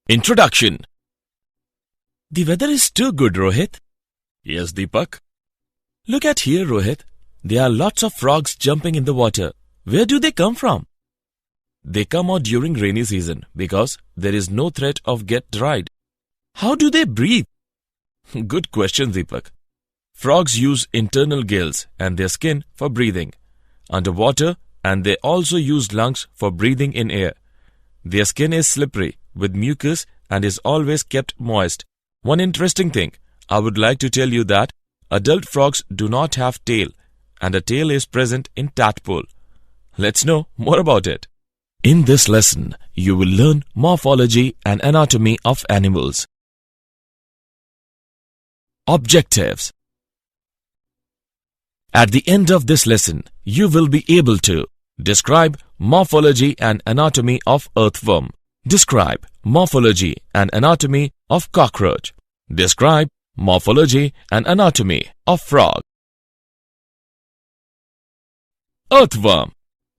Introduction. The weather is too good, Rohit. Yes, Deepak. Look at here, Rohit. There are lots of frogs jumping in the water. Where do they come from? They come out during rainy season because there is no threat of get dried. How do they breathe? Good question, Deepak. Frogs use internal gills and their skin for breathing underwater, and they also use lungs for breathing in air. Their skin is slippery with mucus and is always kept moist. One interesting thing, I would like to tell you that adult frogs do not have tail, and a tail is present in tadpole. Let's know more about it. In this lesson, you will learn morphology and anatomy of animals. Objectives. At the end of this lesson, you will be able to describe morphology and anatomy of earthworm. Describe morphology and anatomy of cockroach. Describe morphology and anatomy of frog. Earthworm.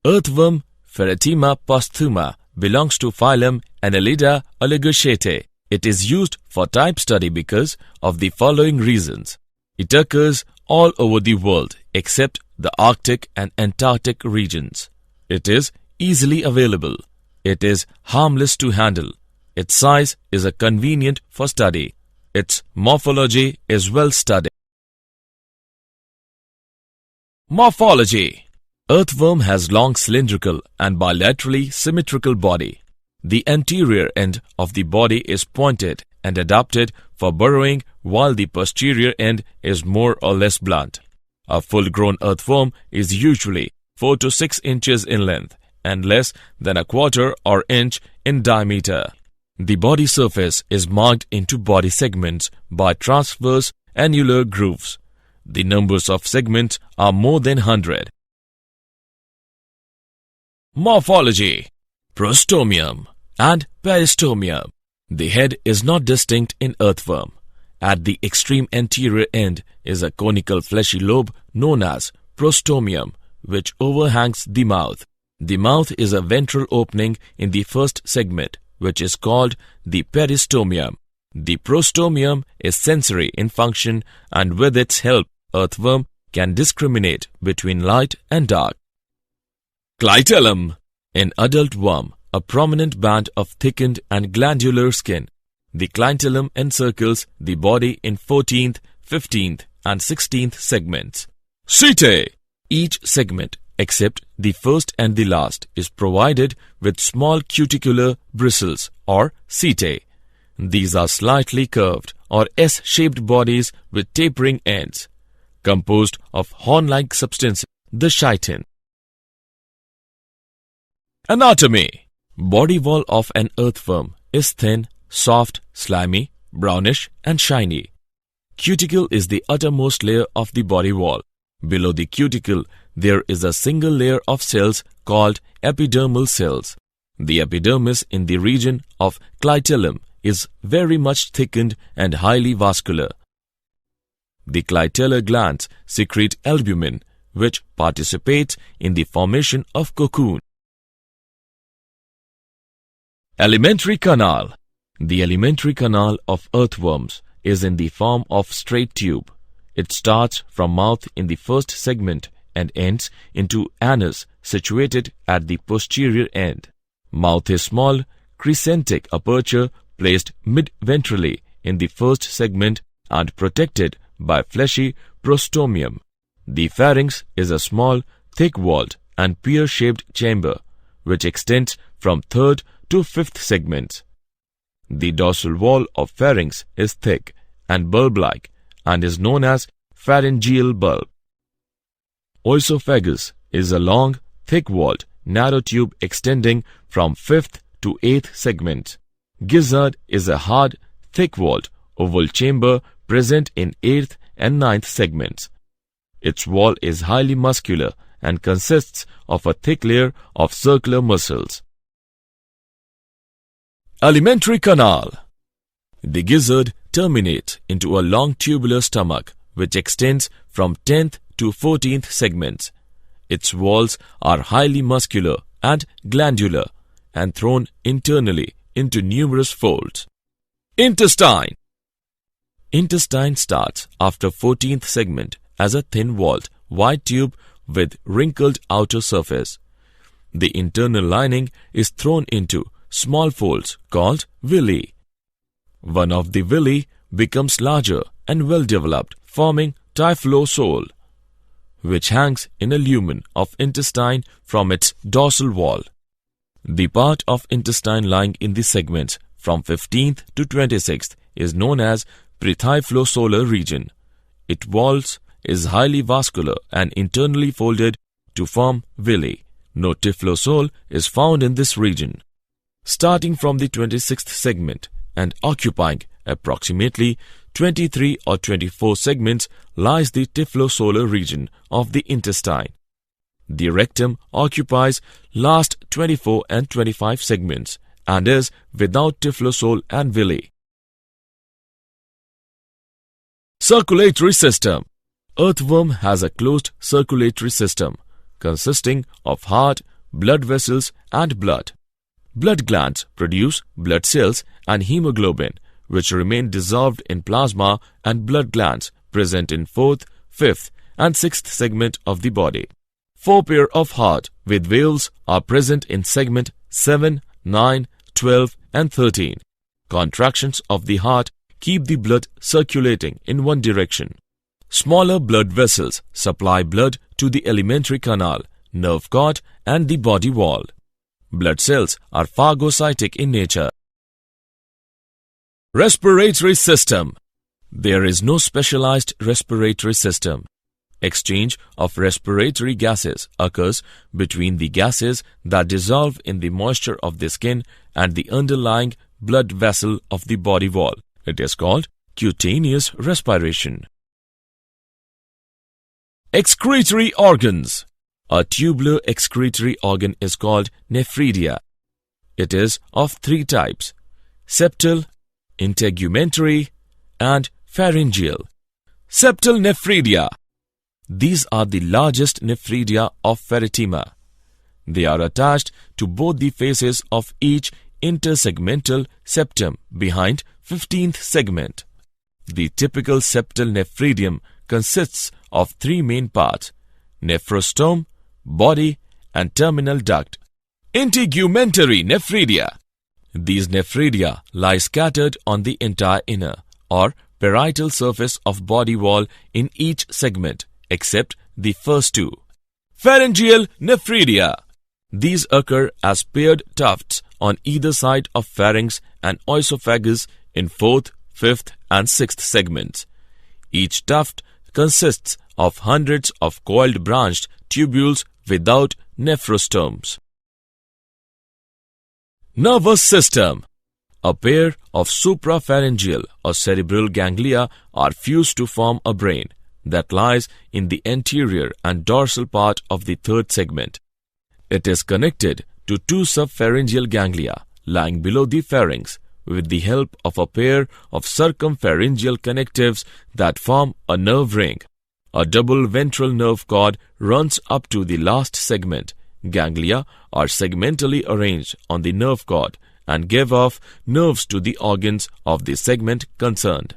Earthworm Pheretima posthuma belongs to phylum Annelida oligochaetae. It is used for type study because of the following reasons. It occurs all over the world except the Arctic and Antarctic regions. It is easily available. It is harmless to handle. Its size is convenient for study. Its morphology is well studied. Morphology. Earthworm has long cylindrical and bilaterally symmetrical body. The anterior end of the body is pointed and adapted for burrowing, while the posterior end is more or less blunt. A full-grown earthworm is usually 4 to 6 inches in length and less than a quarter or inch in diameter. The body surface is marked into body segments by transverse annular grooves. The numbers of segments are more than 100. Morphology. Prostomium and peristomium. The head is not distinct in earthworm. At the extreme anterior end is a conical fleshy lobe known as prostomium, which overhangs the mouth. The mouth is a ventral opening in the first segment, which is called the peristomium. The prostomium is sensory in function, and with its help, earthworm can discriminate between light and dark. Clitellum. In adult worm, a prominent band of thickened and glandular skin. The clitellum encircles the body in 14th, 15th and 16th segments. Setae. Each segment, except the first and the last, is provided with small cuticular bristles or setae. These are slightly curved or S-shaped bodies with tapering ends, composed of horn-like substance, the chitin. Anatomy. Body wall of an earthworm is thin, soft, slimy, brownish and shiny. Cuticle is the uttermost layer of the body wall. Below the cuticle, there is a single layer of cells called epidermal cells. The epidermis in the region of clitellum is very much thickened and highly vascular. The clitellar glands secrete albumin, which participates in the formation of cocoon. Alimentary canal. The alimentary canal of earthworms is in the form of straight tube. It starts from mouth in the first segment and ends into anus situated at the posterior end. Mouth is small, crescentic aperture placed mid-ventrally in the first segment and protected by fleshy prostomium. The pharynx is a small, thick-walled and pear-shaped chamber which extends from third to fifth segments. The dorsal wall of pharynx is thick and bulb-like and is known as pharyngeal bulb. Oesophagus is a long, thick-walled, narrow tube extending from 5th to 8th segment. Gizzard is a hard, thick-walled, oval chamber present in 8th and 9th segments. Its wall is highly muscular and consists of a thick layer of circular muscles. Alimentary canal. The gizzard terminates into a long tubular stomach which extends from 10th to 14th segments. Its walls are highly muscular and glandular and thrown internally into numerous folds. Intestine. Intestine starts after 14th segment as a thin-walled white tube with wrinkled outer surface. The internal lining is thrown into small folds called villi. One of the villi becomes larger and well-developed, forming typhlosole, which hangs in a lumen of intestine from its dorsal wall. The part of intestine lying in the segments from 15th to 26th is known as pretyphlosolar region. Its walls is highly vascular and internally folded to form villi. No typhlosole is found in this region. Starting from the 26th segment and occupying approximately 23 or 24 segments lies the typhlosolar region of the intestine. The rectum occupies last 24 and 25 segments and is without typhlosole and villi. Circulatory system. Earthworm has a closed circulatory system consisting of heart, blood vessels and blood. Blood glands produce blood cells and hemoglobin, which remain dissolved in plasma, and blood glands present in 4th, 5th and 6th segment of the body. 4 pair of heart with valves are present in segment 7, 9, 12 and 13. Contractions of the heart keep the blood circulating in one direction. Smaller blood vessels supply blood to the alimentary canal, nerve cord and the body wall. Blood cells are phagocytic in nature. Respiratory system. There is no specialized respiratory system. Exchange of respiratory gases occurs between the gases that dissolve in the moisture of the skin and the underlying blood vessel of the body wall. It is called cutaneous respiration. Excretory organs. A tubular excretory organ is called nephridia. It is of 3 types: septal, integumentary and pharyngeal. Septal nephridia. These are the largest nephridia of pheretima. They are attached to both the faces of each intersegmental septum behind 15th segment. The typical septal nephridium consists of 3 main parts: nephrostome, body and terminal duct. Integumentary nephridia. These nephridia lie scattered on the entire inner or parietal surface of body wall in each segment except the first 2. Pharyngeal nephridia. These occur as paired tufts on either side of pharynx and oesophagus in 4th, 5th and 6th segments. Each tuft consists of hundreds of coiled branched tubules without nephrostomes. Nervous system. A pair of suprapharyngeal or cerebral ganglia are fused to form a brain that lies in the anterior and dorsal part of the 3rd segment. It is connected to 2 subpharyngeal ganglia lying below the pharynx with the help of a pair of circumpharyngeal connectives that form a nerve ring. A double ventral nerve cord runs up to the last segment. Ganglia are segmentally arranged on the nerve cord and give off nerves to the organs of the segment concerned.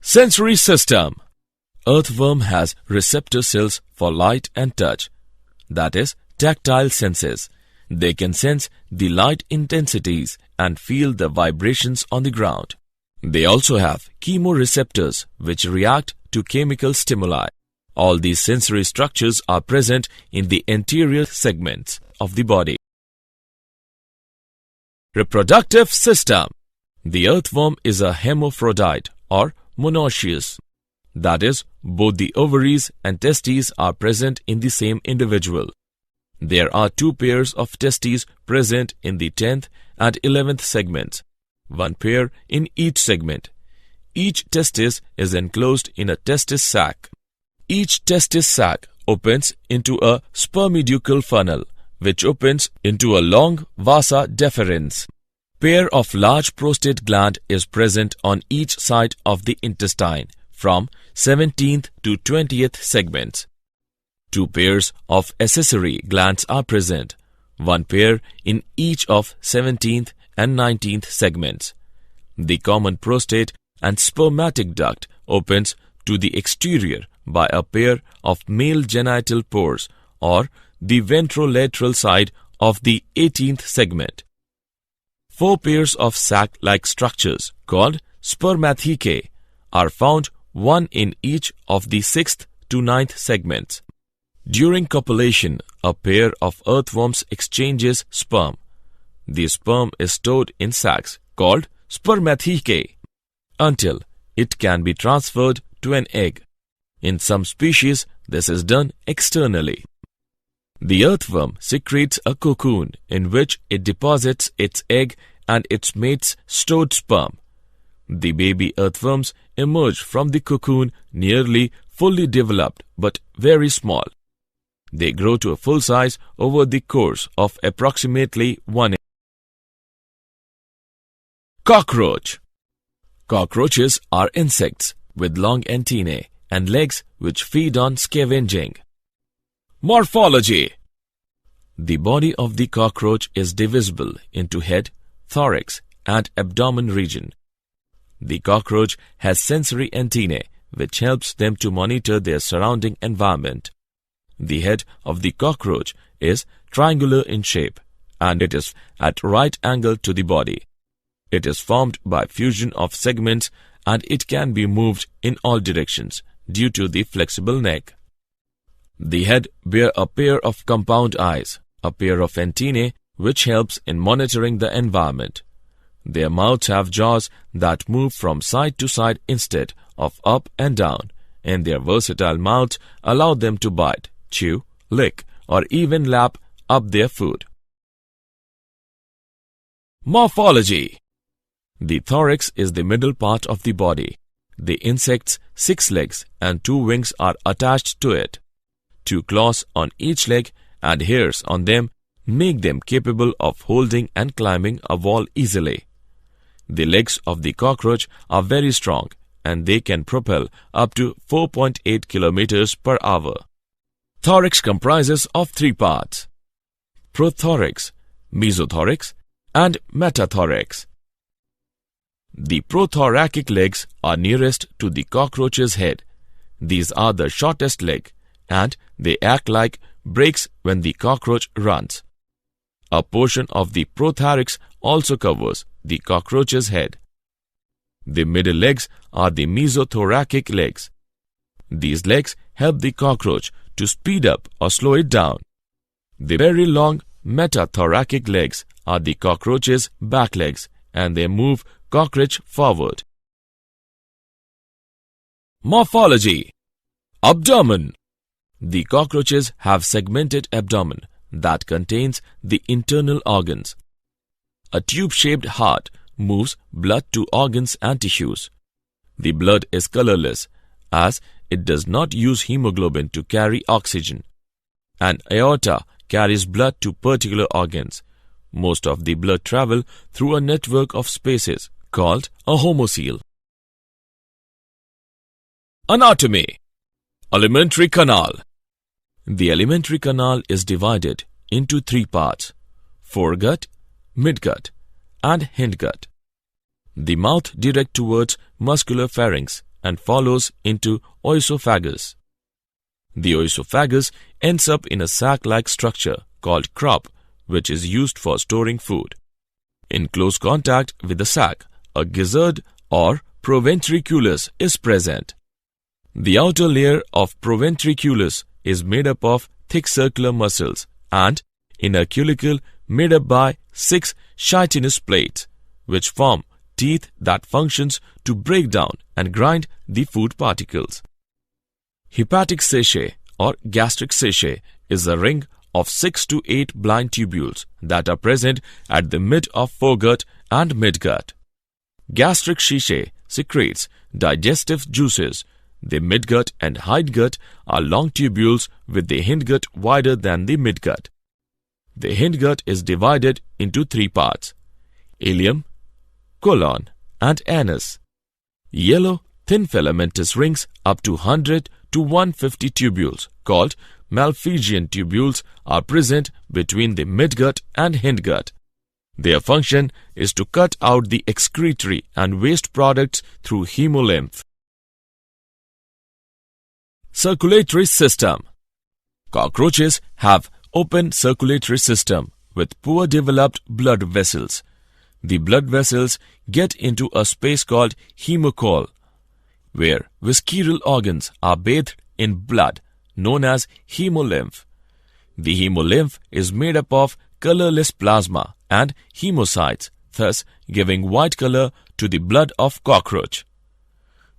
Sensory system. Earthworm has receptor cells for light and touch, that is, tactile senses. They can sense the light intensities and feel the vibrations on the ground. They also have chemoreceptors which react to chemical stimuli. All these sensory structures are present in the anterior segments of the body. Reproductive system. The earthworm is a hermaphrodite or monoecious. That is, both the ovaries and testes are present in the same individual. There are 2 pairs of testes present in the 10th and 11th segments, 1 pair in each segment. Each testis is enclosed in a testis sac. Each testis sac opens into a spermiducal funnel, which opens into a long vasa deferens. Pair of large prostate gland is present on each side of the intestine from 17th to 20th segments. 2 pairs of accessory glands are present, one pair in each of 17th and 19th segments. The common prostate and spermatic duct opens to the exterior by a pair of male genital pores or the ventrolateral side of the 18th segment. 4 pairs of sac-like structures called spermathecae are found, one in each of the 6th to 9th segments. During copulation, a pair of earthworms exchanges sperm. The sperm is stored in sacs called spermathecae until it can be transferred to an egg. In some species, this is done externally. The earthworm secretes a cocoon in which it deposits its egg and its mate's stored sperm. The baby earthworms emerge from the cocoon nearly fully developed but very small. They grow to a full size over the course of approximately 1 year. Cockroach. Cockroaches are insects with long antennae and legs which feed on scavenging. Morphology. The body of the cockroach is divisible into head, thorax, and abdomen region. The cockroach has sensory antennae which helps them to monitor their surrounding environment. The head of the cockroach is triangular in shape and it is at right angle to the body. It is formed by fusion of segments and it can be moved in all directions due to the flexible neck. The head bears a pair of compound eyes, a pair of antennae which helps in monitoring the environment. Their mouths have jaws that move from side to side instead of up and down, and their versatile mouths allow them to bite, chew, lick, or even lap up their food. Morphology. The thorax is the middle part of the body. The insect's 6 legs and 2 wings are attached to it. 2 claws on each leg and hairs on them make them capable of holding and climbing a wall easily. The legs of the cockroach are very strong and they can propel up to 4.8 kilometers per hour. Thorax comprises of 3 parts: prothorax, mesothorax, and metathorax. The prothoracic legs are nearest to the cockroach's head. These are the shortest leg and they act like brakes when the cockroach runs. A portion of the prothorax also covers the cockroach's head. The middle legs are the mesothoracic legs. These legs help the cockroach to speed up or slow it down. The very long metathoracic legs are the cockroach's back legs and they move cockroach forward. Morphology. Abdomen. The cockroaches have segmented abdomen that contains the internal organs. A tube-shaped heart moves blood to organs and tissues. The blood is colorless as it does not use hemoglobin to carry oxygen. An aorta carries blood to particular organs. Most of the blood travel through a network of spaces called a homocoel. Anatomy. Alimentary canal. The alimentary canal is divided into 3 parts: foregut, midgut, and hindgut. The mouth directs towards muscular pharynx and follows into oesophagus. The oesophagus ends up in a sac-like structure called crop, which is used for storing food. In close contact with the sac, a gizzard or proventriculus is present. The outer layer of proventriculus is made up of thick circular muscles and inner cuticle made up by 6 chitinous plates, which form teeth that functions to break down and grind the food particles. Hepatic sachet or gastric sachet is a ring of 6 to 8 blind tubules that are present at the mid of foregut and midgut. Gastric sachet secretes digestive juices. The midgut and hindgut are long tubules with the hindgut wider than the midgut. The hindgut is divided into 3 parts: ileum, colon, and anus. Yellow, thin filamentous rings up to 100 to 150 tubules called Malpighian tubules are present between the midgut and hindgut. Their function is to cut out the excretory and waste products through hemolymph. Circulatory system. Cockroaches have open circulatory system with poor developed blood vessels. The blood vessels get into a space called hemocoel, where visceral organs are bathed in blood, known as hemolymph. The hemolymph is made up of colorless plasma and hemocytes, thus giving white color to the blood of cockroach.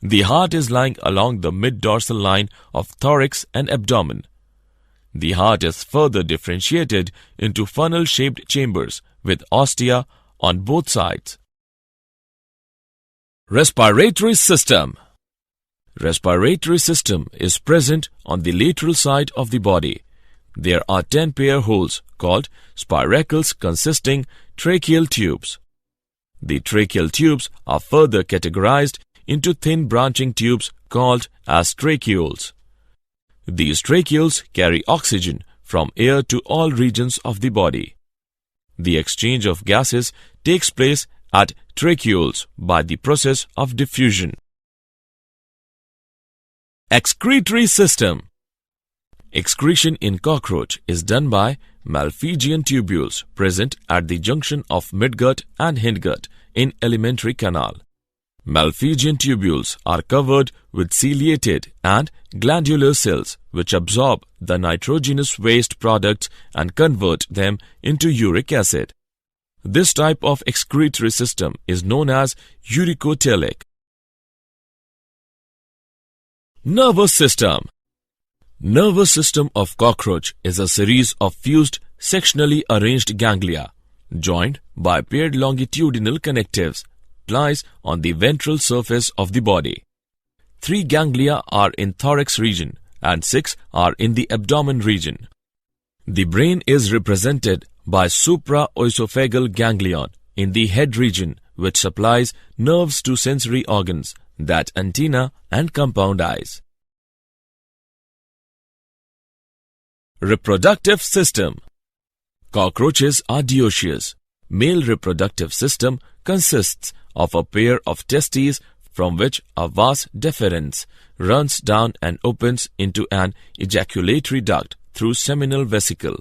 The heart is lying along the mid-dorsal line of thorax and abdomen. The heart is further differentiated into funnel-shaped chambers with ostia on both sides. Respiratory system. Respiratory system is present on the lateral side of the body. There are 10 pair holes called spiracles consisting tracheal tubes. The tracheal tubes are further categorized into thin branching tubes called as tracheoles. These tracheoles carry oxygen from air to all regions of the body. The exchange of gases takes place at tracheoles by the process of diffusion. Excretory system. Excretion in cockroach is done by Malpighian tubules present at the junction of midgut and hindgut in alimentary canal. Malpighian tubules are covered with ciliated and glandular cells which absorb the nitrogenous waste products and convert them into uric acid. This type of excretory system is known as uricotelic. Nervous system. Nervous system of cockroach is a series of fused sectionally arranged ganglia joined by paired longitudinal connectives lies on the ventral surface of the body. 3 ganglia are in thorax region and 6 are in the abdomen region. The brain is represented by supraoesophageal ganglion in the head region which supplies nerves to sensory organs, that antenna and compound eyes. Reproductive system. Cockroaches are dioecious. Male reproductive system consists of a pair of testes from which a vas deferens runs down and opens into an ejaculatory duct through seminal vesicle.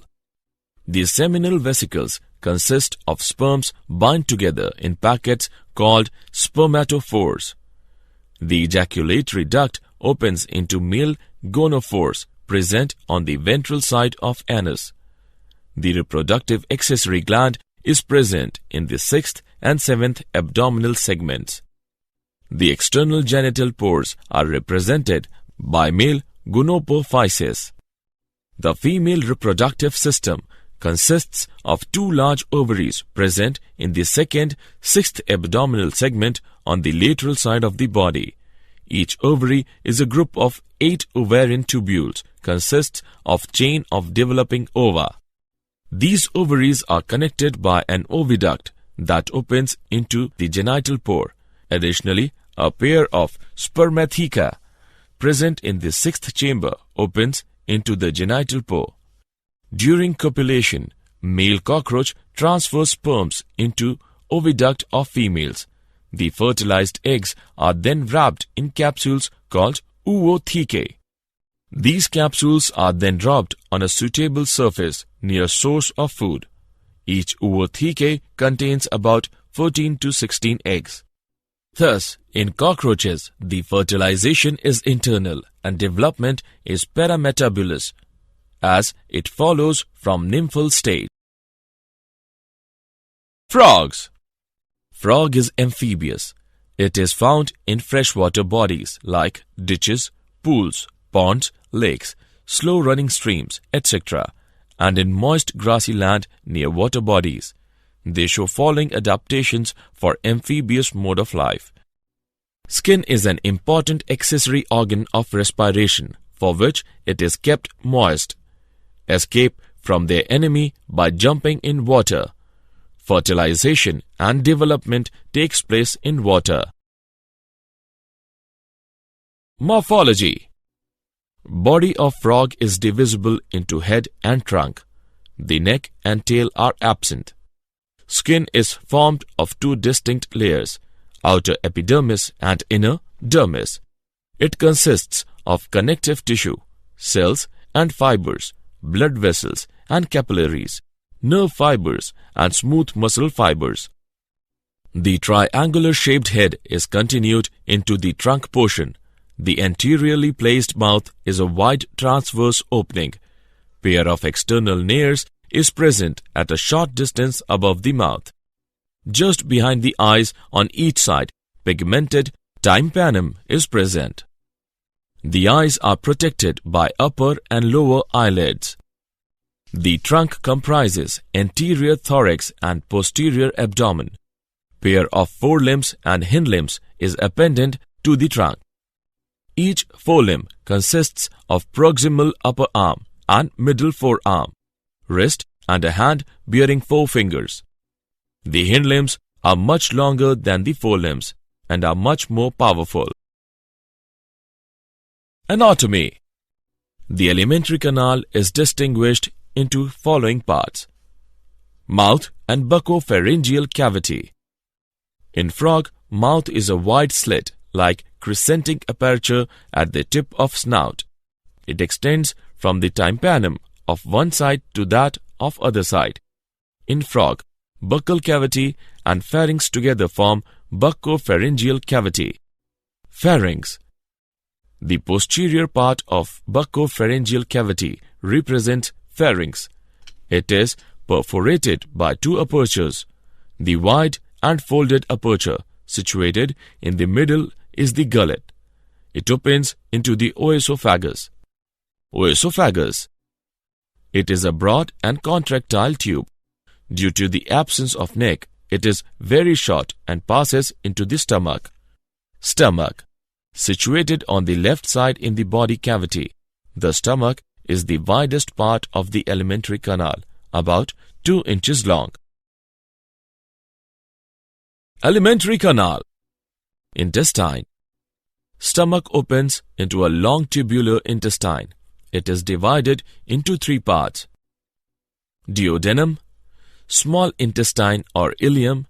These seminal vesicles consist of sperms bound together in packets called spermatophores. The ejaculatory duct opens into male gonophores present on the ventral side of anus. The reproductive accessory gland is present in the 6th and 7th abdominal segments. The external genital pores are represented by male gonopophysis. The female reproductive system consists of 2 large ovaries present in the 2nd, 6th abdominal segment on the lateral side of the body. Each ovary is a group of 8 ovarian tubules, consists of chain of developing ova. These ovaries are connected by an oviduct that opens into the genital pore. Additionally, a pair of spermatheca present in the 6th chamber opens into the genital pore. During copulation, male cockroach transfers sperms into oviduct of females. The fertilized eggs are then wrapped in capsules called oothecae. These capsules are then dropped on a suitable surface near source of food. Each oothecae contains about 14 to 16 eggs. Thus, in cockroaches, the fertilization is internal and development is parametabolous, as it follows from nymphal stage. Frogs. Frog is amphibious. It is found in freshwater bodies like ditches, pools, ponds, lakes, slow-running streams, etc., and in moist grassy land near water bodies. They show following adaptations for amphibious mode of life. Skin is an important accessory organ of respiration, for which it is kept moist. Escape from their enemy by jumping in water. Fertilization and development takes place in water. Morphology. Body of frog is divisible into head and trunk. The neck and tail are absent. Skin is formed of two distinct layers, outer epidermis and inner dermis. It consists of connective tissue, cells and fibers, blood vessels and capillaries, nerve fibers and smooth muscle fibers. The triangular-shaped head is continued into the trunk portion. The anteriorly placed mouth is a wide transverse opening. Pair of external nares is present at a short distance above the mouth. Just behind the eyes on each side, pigmented tympanum is present. The eyes are protected by upper and lower eyelids. The trunk comprises anterior thorax and posterior abdomen. Pair of forelimbs and hindlimbs is appended to the trunk. Each forelimb consists of proximal upper arm and middle forearm, wrist and a hand bearing 4 fingers. The hindlimbs are much longer than the forelimbs and are much more powerful. Anatomy. The alimentary canal is distinguished into following parts: mouth and buccopharyngeal cavity. In frog, mouth is a wide slit like crescentic aperture at the tip of snout. It extends from the tympanum of one side to that of other side. In frog, buccal cavity and pharynx together form buccopharyngeal cavity. Pharynx. The posterior part of buccopharyngeal cavity represents pharynx. It is perforated by 2 apertures. The wide and folded aperture situated in the middle is the gullet. It opens into the oesophagus. Oesophagus. It is a broad and contractile tube. Due to the absence of neck, it is very short and passes into the stomach. Stomach. Situated on the left side in the body cavity. The stomach is the widest part of the alimentary canal, about 2 inches long. Alimentary canal. Intestine. Stomach opens into a long tubular intestine. It is divided into 3 parts: duodenum, small intestine or ileum,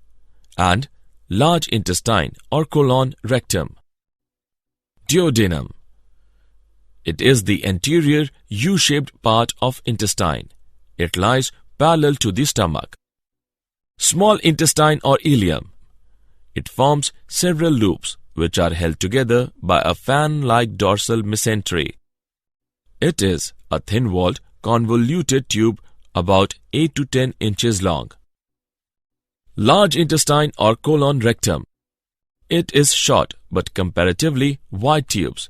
and large intestine or colon rectum. Duodenum. It is the anterior U-shaped part of intestine. It lies parallel to the stomach. Small intestine or ileum. It forms several loops which are held together by a fan-like dorsal mesentery. It is a thin-walled, convoluted tube about 8 to 10 inches long. Large intestine or colon rectum. It is short but comparatively wide tubes.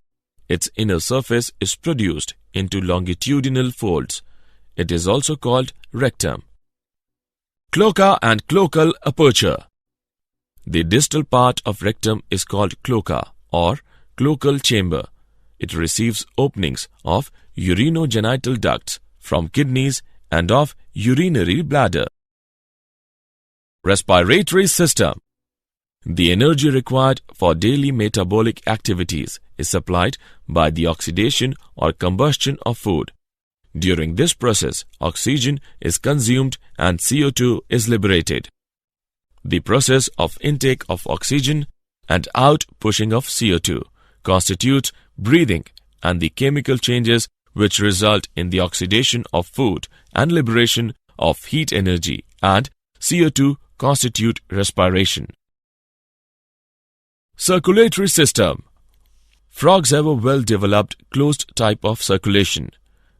Its inner surface is produced into longitudinal folds. It is also called rectum. Cloaca and cloacal aperture. The distal part of rectum is called cloaca or cloacal chamber. It receives openings of urinogenital ducts from kidneys and of urinary bladder. Respiratory system. The energy required for daily metabolic activities is supplied by the oxidation or combustion of food. During this process, oxygen is consumed and CO2 is liberated. The process of intake of oxygen and out-pushing of CO2 constitutes breathing, and the chemical changes which result in the oxidation of food and liberation of heat energy and CO2 constitute respiration. Circulatory system. Frogs have a well-developed closed type of circulation.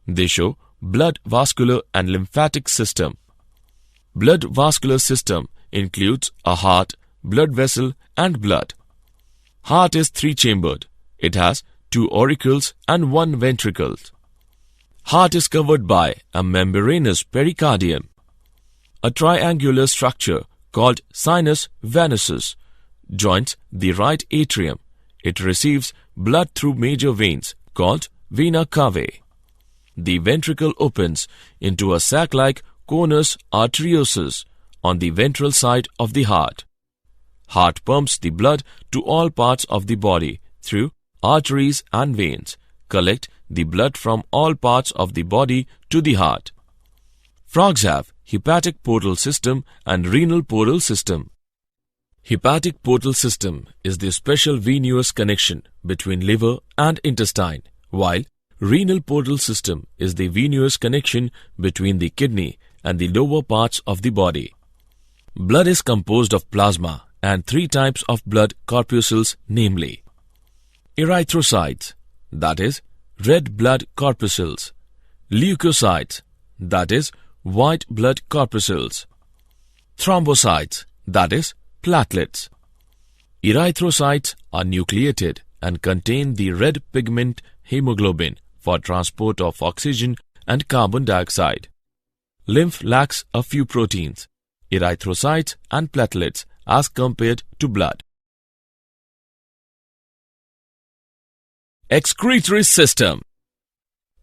They show blood vascular and lymphatic system. Blood vascular system includes a heart, blood vessel and blood. Heart is 3-chambered. It has 2 auricles and 1 ventricle. Heart is covered by a membranous pericardium. A triangular structure called sinus venosus joins the right atrium. It receives blood through major veins called vena cava. The ventricle opens into a sac-like conus arteriosus on the ventral side of the heart. Heart pumps the blood to all parts of the body through arteries and veins, collect the blood from all parts of the body to the heart. Frogs have hepatic portal system and renal portal system. Hepatic portal system is the special venous connection between liver and intestine, while renal portal system is the venous connection between the kidney and the lower parts of the body. Blood is composed of plasma and three types of blood corpuscles, namely erythrocytes, that is, red blood corpuscles; leukocytes, that is, white blood corpuscles; thrombocytes, that is, platelets. Erythrocytes are nucleated and contain the red pigment hemoglobin for transport of oxygen and carbon dioxide. Lymph lacks a few proteins, erythrocytes and platelets, as compared to blood. Excretory system.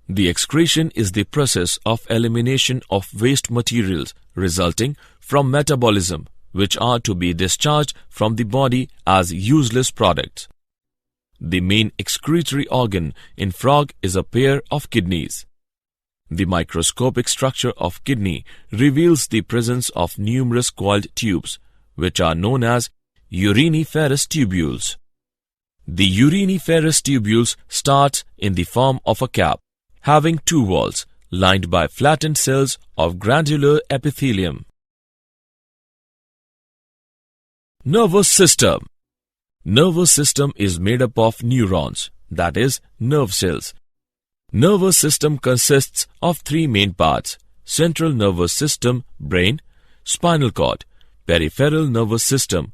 The excretion is the process of elimination of waste materials resulting from metabolism, which are to be discharged from the body as useless products. The main excretory organ in frog is a pair of kidneys. The microscopic structure of kidney reveals the presence of numerous coiled tubes, which are known as uriniferous tubules. The uriniferous tubules start in the form of a cap, having two walls, lined by flattened cells of granular epithelium. Nervous system. Nervous system is made up of neurons, that is, nerve cells. Nervous system consists of three main parts: central nervous system, brain; spinal cord; peripheral nervous system,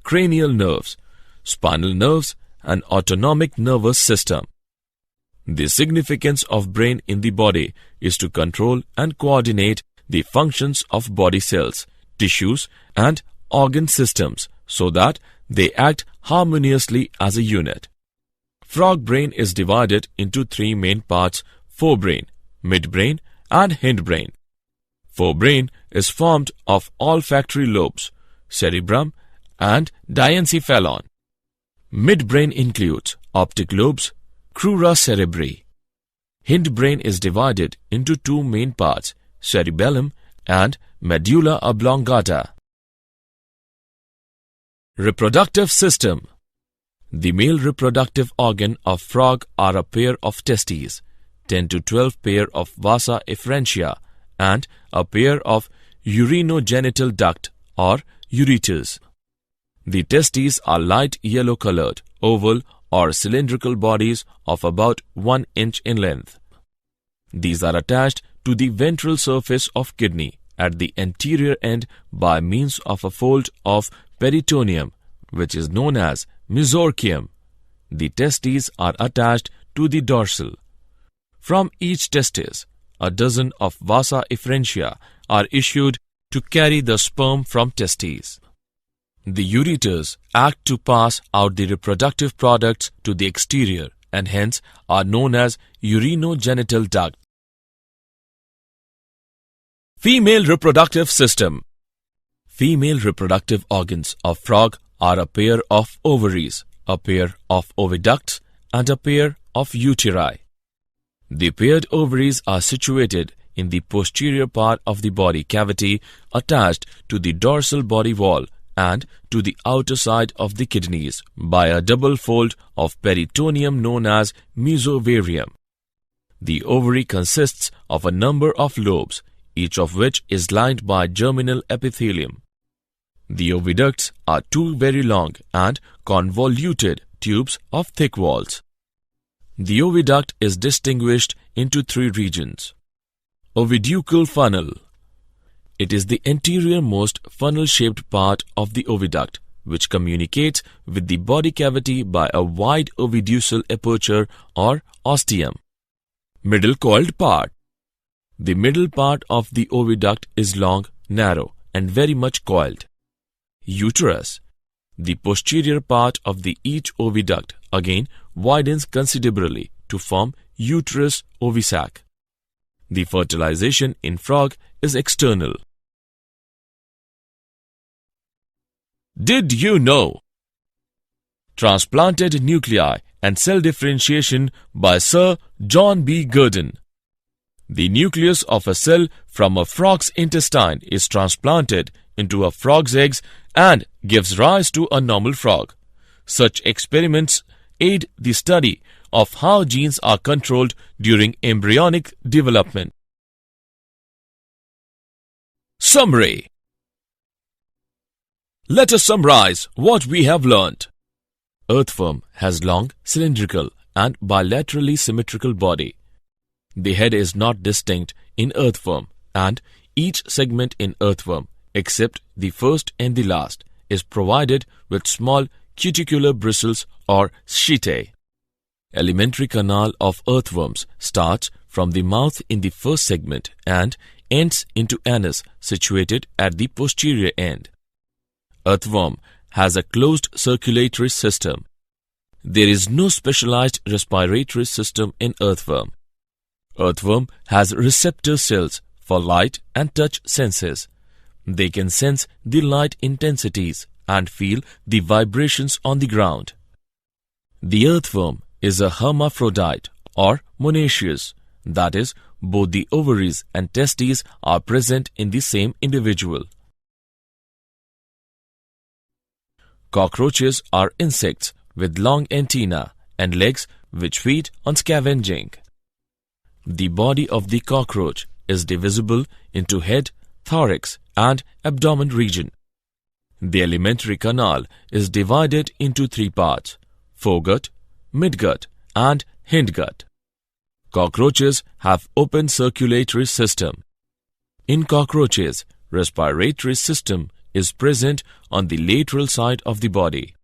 cranial nerves; spinal nerves; and autonomic nervous system. The significance of brain in the body is to control and coordinate the functions of body cells, tissues, and organ systems so that they act harmoniously as a unit. Frog brain is divided into three main parts: forebrain, midbrain, and hindbrain. Forebrain is formed of olfactory lobes, cerebrum, and diencephalon. Midbrain includes optic lobes, crura cerebri. Hindbrain is divided into two main parts: cerebellum and medulla oblongata. Reproductive system. The male reproductive organ of frog are a pair of testes, 10 to 12 pair of vasa efferentia, and a pair of urinogenital duct or ureters. The testes are light yellow-colored, oval or cylindrical bodies of about 1 inch in length. These are attached to the ventral surface of kidney at the anterior end by means of a fold of peritoneum, which is known as mesorchium. The testes are attached to the dorsal. From each testis, a dozen of vasa efferentia are issued to carry the sperm from testes. The ureters act to pass out the reproductive products to the exterior and hence are known as urinogenital duct. Female reproductive system. Female reproductive organs of frog are a pair of ovaries, a pair of oviducts, and a pair of uteri. The paired ovaries are situated in the posterior part of the body cavity, attached to the dorsal body wall and to the outer side of the kidneys by a double fold of peritoneum known as mesovarium. The ovary consists of a number of lobes, each of which is lined by germinal epithelium. The oviducts are two very long and convoluted tubes of thick walls. The oviduct is distinguished into three regions. Oviducal funnel. It is the anterior-most funnel-shaped part of the oviduct, which communicates with the body cavity by a wide oviducal aperture or ostium. Middle coiled part. The middle part of the oviduct is long, narrow, and very much coiled. Uterus. The posterior part of each oviduct again widens considerably to form uterus ovisac. The fertilization in frog is external. Did you know? Transplanted Nuclei and Cell Differentiation by Sir John B. Gurdon. The nucleus of a cell from a frog's intestine is transplanted into a frog's eggs and gives rise to a normal frog. Such experiments aid the study of how genes are controlled during embryonic development. Summary. Let us summarize what we have learnt. Earthworm has long, cylindrical and bilaterally symmetrical body. The head is not distinct in earthworm, and each segment in earthworm, except the first and the last, is provided with small cuticular bristles or setae. Alimentary canal of earthworms starts from the mouth in the first segment and ends into anus situated at the posterior end. Earthworm has a closed circulatory system. There is no specialized respiratory system in earthworm. Earthworm has receptor cells for light and touch senses. They can sense the light intensities and feel the vibrations on the ground. The earthworm is a hermaphrodite or monoecious, that is, both the ovaries and testes are present in the same individual. Cockroaches are insects with long antennae and legs which feed on scavenging. The body of the cockroach is divisible into head, thorax and abdomen region. The alimentary canal is divided into three parts: foregut, midgut and hindgut. Cockroaches have open circulatory system. In cockroaches, respiratory system is present on the lateral side of the body.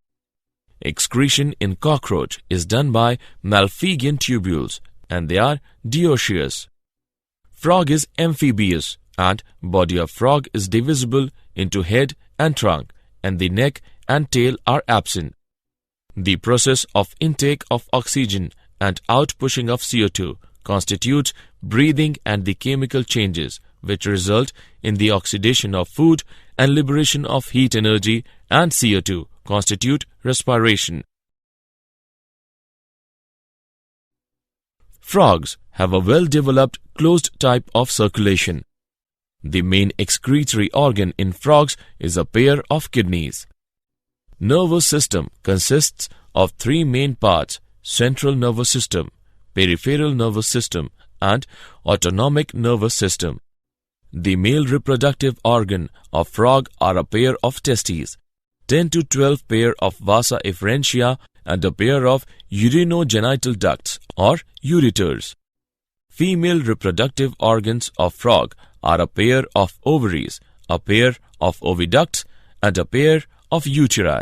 Excretion in cockroach is done by Malpighian tubules and they are dioecious. Frog is amphibious and body of frog is divisible into head and trunk, and the neck and tail are absent. The process of intake of oxygen and outpushing of CO2 constitutes breathing, and the chemical changes which result in the oxidation of food and liberation of heat energy and CO2 constitute respiration. Frogs have a well-developed closed type of circulation. The main excretory organ in frogs is a pair of kidneys. Nervous system consists of three main parts: central nervous system, peripheral nervous system, and autonomic nervous system. The male reproductive organ of frog are a pair of testes, 10 to 12 pair of vasa efferentia, and a pair of urinogenital ducts or ureters. Female reproductive organs of frog are a pair of ovaries, a pair of oviducts, and a pair of uteri.